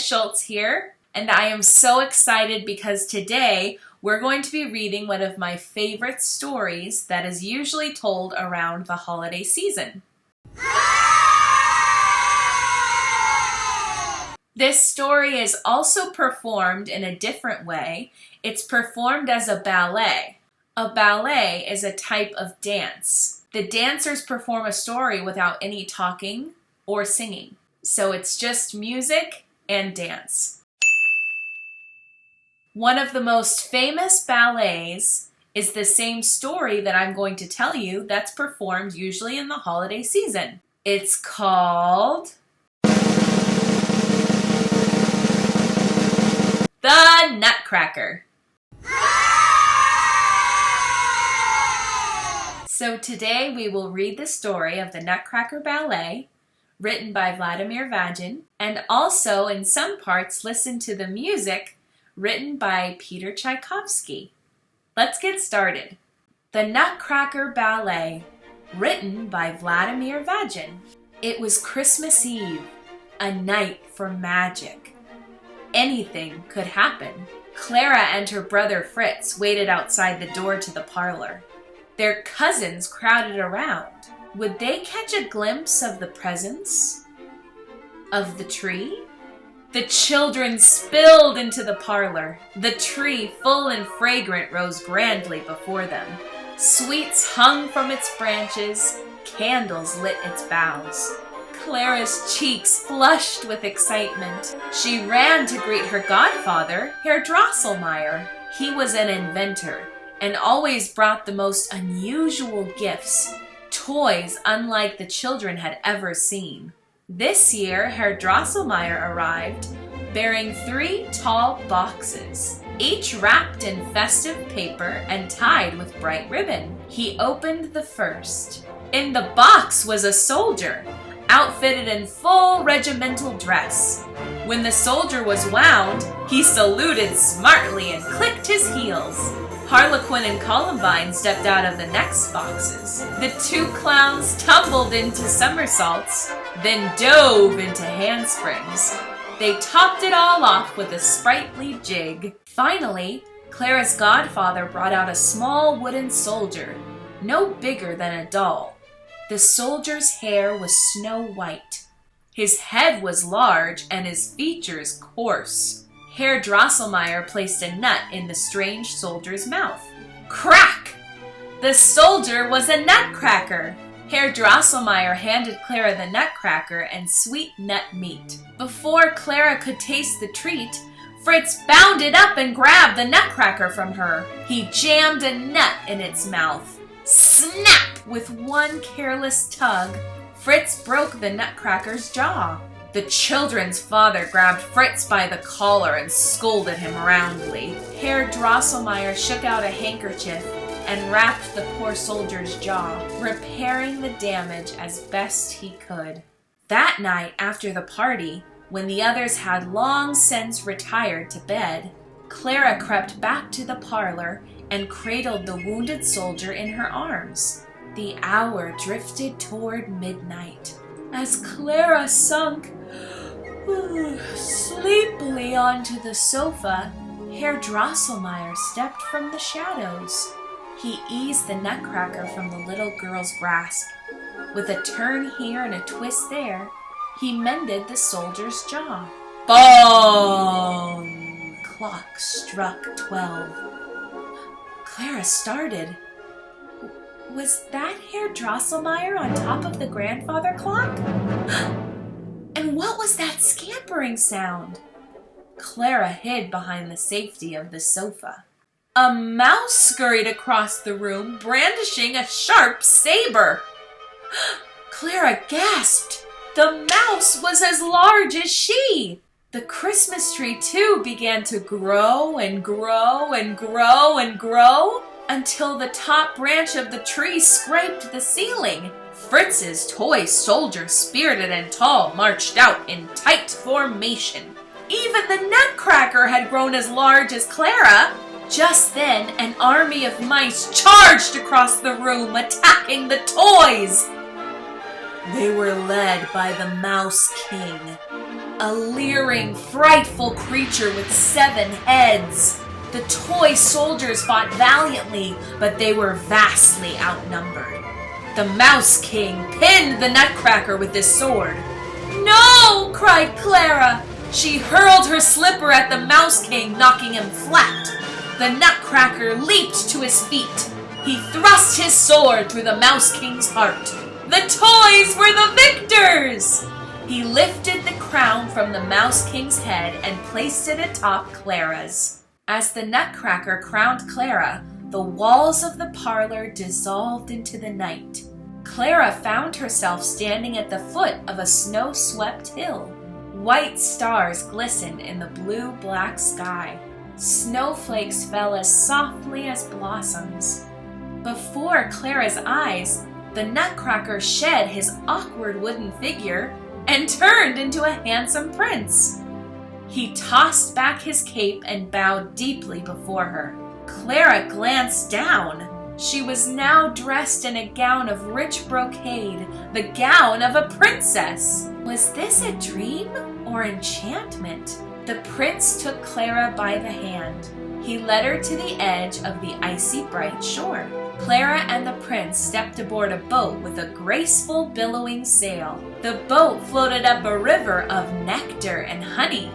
Schultz here, and I am so excited because today we're going to be reading one of my favorite stories that is usually told around the holiday season. This story is also performed in a different way. It's performed as a ballet. A ballet is a type of dance. The dancers perform a story without any talking or singing. So it's just music and dance. One of the most famous ballets is the same story that I'm going to tell you that's performed usually in the holiday season. It's called The Nutcracker. So today we will read the story of the Nutcracker Ballet, written by Vladimir Vagin, and also in some parts listen to the music written by Peter Tchaikovsky. Let's get started. The Nutcracker Ballet, written by Vladimir Vagin. It was Christmas Eve, a night for magic. Anything could happen. Clara and her brother Fritz waited outside the door to the parlor. Their cousins crowded around. Would they catch a glimpse of the presents? Of the tree? The children spilled into the parlor. The tree, full and fragrant, rose grandly before them. Sweets hung from its branches. Candles lit its boughs. Clara's cheeks flushed with excitement. She ran to greet her godfather, Herr Drosselmeyer. He was an inventor and always brought the most unusual gifts, toys unlike the children had ever seen. This year, Herr Drosselmeyer arrived, bearing 3 tall boxes, each wrapped in festive paper and tied with bright ribbon. He opened the first. In the box was a soldier, outfitted in full regimental dress. When the soldier was wound, he saluted smartly and clicked his heels. Harlequin and Columbine stepped out of the next boxes. The 2 clowns tumbled into somersaults, then dove into handsprings. They topped it all off with a sprightly jig. Finally, Clara's godfather brought out a small wooden soldier, no bigger than a doll. The soldier's hair was snow white. His head was large and his features coarse. Herr Drosselmeyer placed a nut in the strange soldier's mouth. Crack! The soldier was a nutcracker! Herr Drosselmeyer handed Clara the nutcracker and sweet nut meat. Before Clara could taste the treat, Fritz bounded up and grabbed the nutcracker from her. He jammed a nut in its mouth. Snap! With one careless tug, Fritz broke the nutcracker's jaw. The children's father grabbed Fritz by the collar and scolded him roundly. Herr Drosselmeyer shook out a handkerchief and wrapped the poor soldier's jaw, repairing the damage as best he could. That night, after the party, when the others had long since retired to bed, Clara crept back to the parlor and cradled the wounded soldier in her arms. The hour drifted toward midnight. As Clara sunk sleepily onto the sofa, Herr Drosselmeyer stepped from the shadows. He eased the nutcracker from the little girl's grasp. With a turn here and a twist there, he mended the soldier's jaw. Bong! Clock struck 12. Clara started. Was that Herr Drosselmeyer on top of the grandfather clock? And what was that scampering sound? Clara hid behind the safety of the sofa. A mouse scurried across the room, brandishing a sharp saber. Clara gasped. The mouse was as large as she. The Christmas tree, too, began to grow and grow and grow and grow until the top branch of the tree scraped the ceiling. Fritz's toy soldier, spirited and tall, marched out in tight formation. Even the nutcracker had grown as large as Clara. Just then, an army of mice charged across the room, attacking the toys. They were led by the Mouse King. a leering, frightful creature with 7 heads. The toy soldiers fought valiantly, but they were vastly outnumbered. The Mouse King pinned the Nutcracker with his sword. "No!" cried Clara. She hurled her slipper at the Mouse King, knocking him flat. The Nutcracker leaped to his feet. He thrust his sword through the Mouse King's heart. The toys were the victors! He lifted the crown from the Mouse King's head and placed it atop Clara's. As the Nutcracker crowned Clara, the walls of the parlor dissolved into the night. Clara found herself standing at the foot of a snow-swept hill. White stars glistened in the blue-black sky. Snowflakes fell as softly as blossoms. Before Clara's eyes, the Nutcracker shed his awkward wooden figure and turned into a handsome prince. He tossed back his cape and bowed deeply before her. Clara glanced down. She was now dressed in a gown of rich brocade, the gown of a princess. Was this a dream or enchantment? The prince took Clara by the hand. He led her to the edge of the icy bright shore. Clara and the prince stepped aboard a boat with a graceful billowing sail. The boat floated up a river of nectar and honey.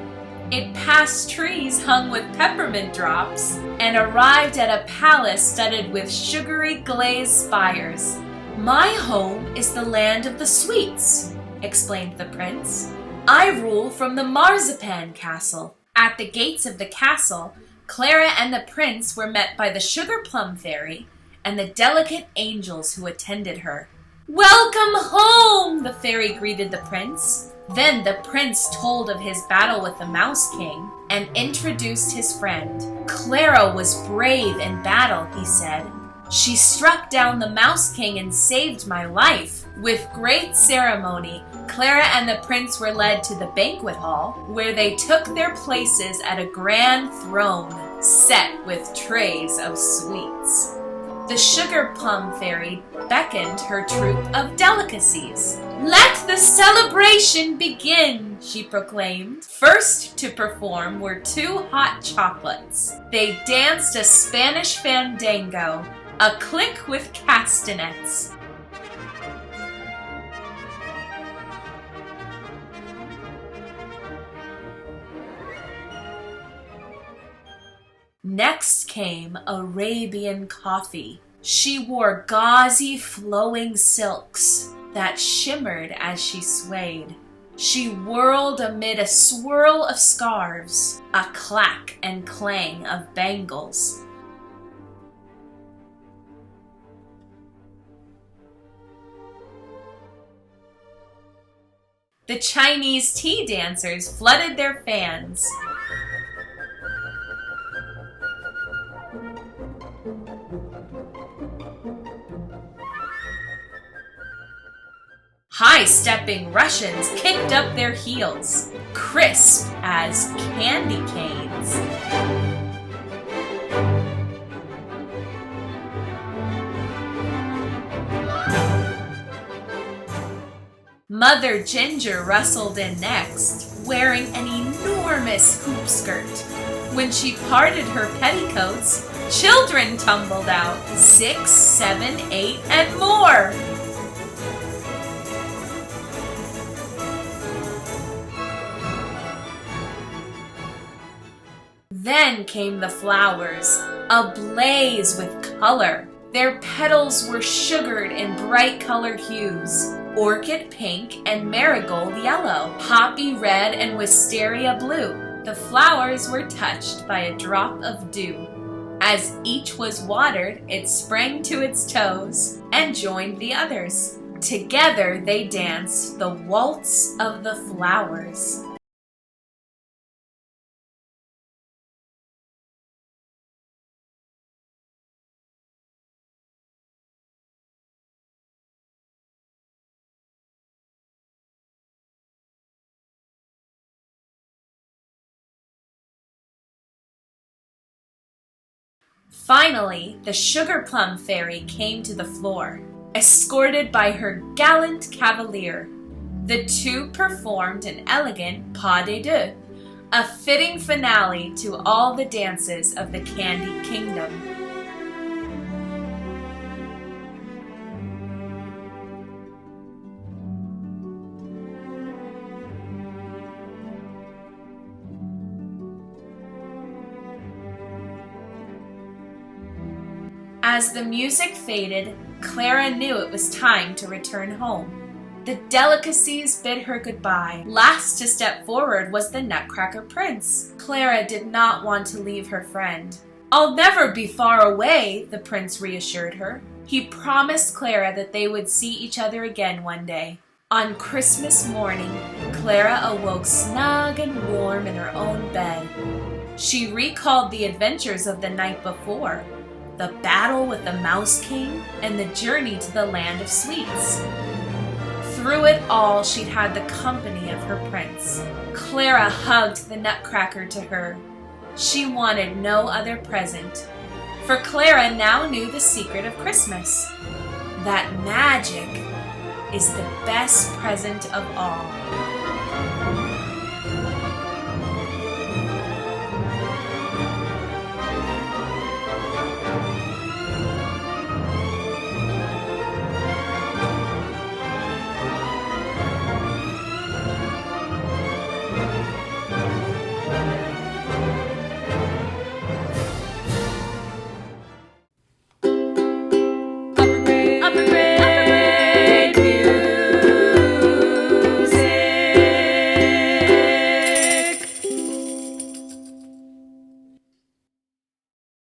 It passed trees hung with peppermint drops and arrived at a palace studded with sugary glazed spires. "My home is the land of the sweets," explained the prince. "I rule from the marzipan castle." At the gates of the castle, Clara and the prince were met by the sugar plum fairy and the delicate angels who attended her. "Welcome home!" the fairy greeted the prince. Then the prince told of his battle with the Mouse King and introduced his friend. "Clara was brave in battle," he said. "She struck down the Mouse King and saved my life." With great ceremony, Clara and the prince were led to the banquet hall, where they took their places at a grand throne set with trays of sweets. The sugar plum fairy beckoned her troop of delicacies. "Let the celebration begin," she proclaimed. First to perform were 2 hot chocolates. They danced a Spanish fandango, a click with castanets. Next came Arabian coffee. She wore gauzy flowing silks that shimmered as she swayed. She whirled amid a swirl of scarves, a clack and clang of bangles. The Chinese tea dancers flooded their fans. High-stepping Russians kicked up their heels, crisp as candy canes. Mother Ginger rustled in next, wearing an enormous hoop skirt. When she parted her petticoats, children tumbled out, 6, 7, 8, and more. Then came the flowers, ablaze with color. Their petals were sugared in bright colored hues, orchid pink and marigold yellow, poppy red and wisteria blue. The flowers were touched by a drop of dew. As each was watered, it sprang to its toes and joined the others. Together they danced the waltz of the flowers. Finally, the sugar plum fairy came to the floor, escorted by her gallant cavalier. The two performed an elegant pas de deux, a fitting finale to all the dances of the Candy Kingdom. As the music faded, Clara knew it was time to return home. The delicacies bid her goodbye. Last to step forward was the Nutcracker Prince. Clara did not want to leave her friend. "I'll never be far away," the prince reassured her. He promised Clara that they would see each other again one day. On Christmas morning, Clara awoke snug and warm in her own bed. She recalled the adventures of the night before, the battle with the Mouse King, and the journey to the land of sweets. Through it all, she'd had the company of her prince. Clara hugged the Nutcracker to her. She wanted no other present, for Clara now knew the secret of Christmas, that magic is the best present of all.